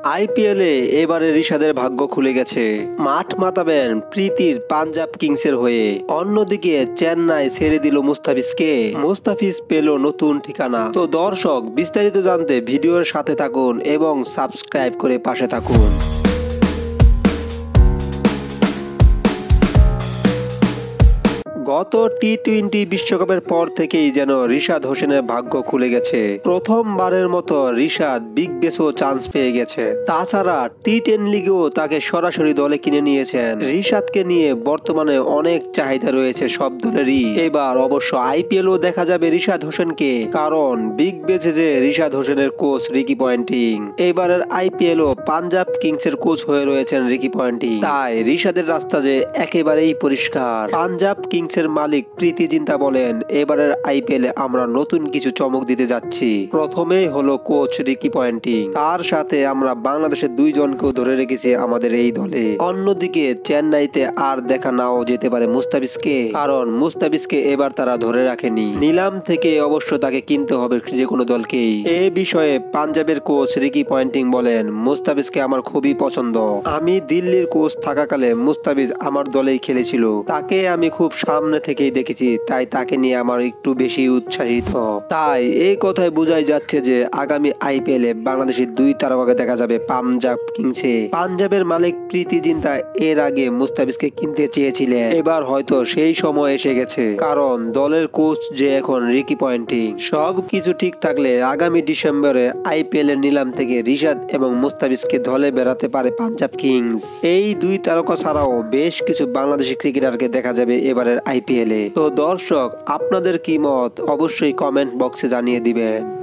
আইপিএলে এবারে রিশাদের ভাগ্য খুলে গেছে। মাঠ মাতাবেন প্রীতির পাঞ্জাব কিংসের হয়ে। অন্যদিকে চেন্নাই ছেড়ে দিল মুস্তাফিজকে। মুস্তাফিজ পেল নতুন ঠিকানা। তো দর্শক, বিস্তারিত জানতে ভিডিওর সাথে থাকুন এবং সাবস্ক্রাইব করে পাশে থাকুন। গত টি-20 বিশ্বকাপের পর থেকেই যেন রিশাদ হোসেনের ভাগ্য খুলে গেছে। প্রথমবারের মতো রিশাদ বিগ ব্যাশেও চান্স পেয়ে গেছে। তাছাড়া টি-10 লিগেও তাকে সরাসরি দলে কিনে নিয়েছেন। রিশাদকে নিয়ে বর্তমানে অনেক চাহিদা রয়েছে সব দলেরই। এবার অবশ্য আইপিএলও দেখা যাবে রিশাদ হোসেনকে, কারণ বিগ ব্যাশে যে রিশাদ হোসেনের কোচ রিকি পয়েন্টিং। এবারের আইপিএলও পাঞ্জাব কিংসের কোচ হয়ে রয়েছেন রিকি পয়েন্টিং। তাই রিশাদের রাস্তা যে একেবারেই পরিষ্কার। পাঞ্জাব কিংস মালিক প্রীতি জিন্তা বলেন, এবারের আইপিএলে আমরা নতুন কিছু চমক দিতে যাচ্ছি। প্রথমেই হলো কোচ রিকি পয়েন্টিং, তার সাথে আমরা বাংলাদেশের দুইজনকেও ধরে রেখেছি আমাদের এই দলে। অন্যদিকে চেন্নাইতে আর দেখা নাও যেতে পারে মুস্তাফিজকে, কারণ মুস্তাফিজকে এবার তারা ধরে রাখেনি। নিলাম থেকে অবশ্য তাকে কিনতে হবে যে কোনো দলকেই। এ বিষয়ে পাঞ্জাবের কোচ রিকি পয়েন্টিং বলেন, মুস্তাফিজকে আমার খুবই পছন্দ। আমি দিল্লির কোচ থাকাকালে মুস্তাফিজ আমার দলেই খেলেছিল। তাকে আমি খুব সামনে থেকেই দেখেছি, তাই তাকে নিয়ে আমার একটু বেশি উৎসাহিত। তাই এই কথায় বোঝাই যাচ্ছে যে আগামী আইপিএলে বাংলাদেশের দুই তারকাকে দেখা যাবে পাঞ্জাব কিংসে। পাঞ্জাবের মালিক প্রীতি জিন্তা এর আগে মুস্তাফিজকে কিনতে চেয়েছিলেন। এবার হয়তো সেই সময় এসে গেছে, কারণ দলের কোচ যে এখন রিকি পয়েন্টিং। সব কিছু ঠিক থাকলে আগামী ডিসেম্বরে আইপিএল এর নিলাম থেকে রিশাদ এবং মুস্তাফিজকে দলে বেরাতে পারে পাঞ্জাব কিংস। এই দুই তারকা ছাড়াও বেশ কিছু বাংলাদেশি ক্রিকেটারকে দেখা যাবে এবারের আইপিএলে। তো দর্শক, আপনাদের কি মত অবশ্যই কমেন্ট বক্সে জানিয়ে দিবেন।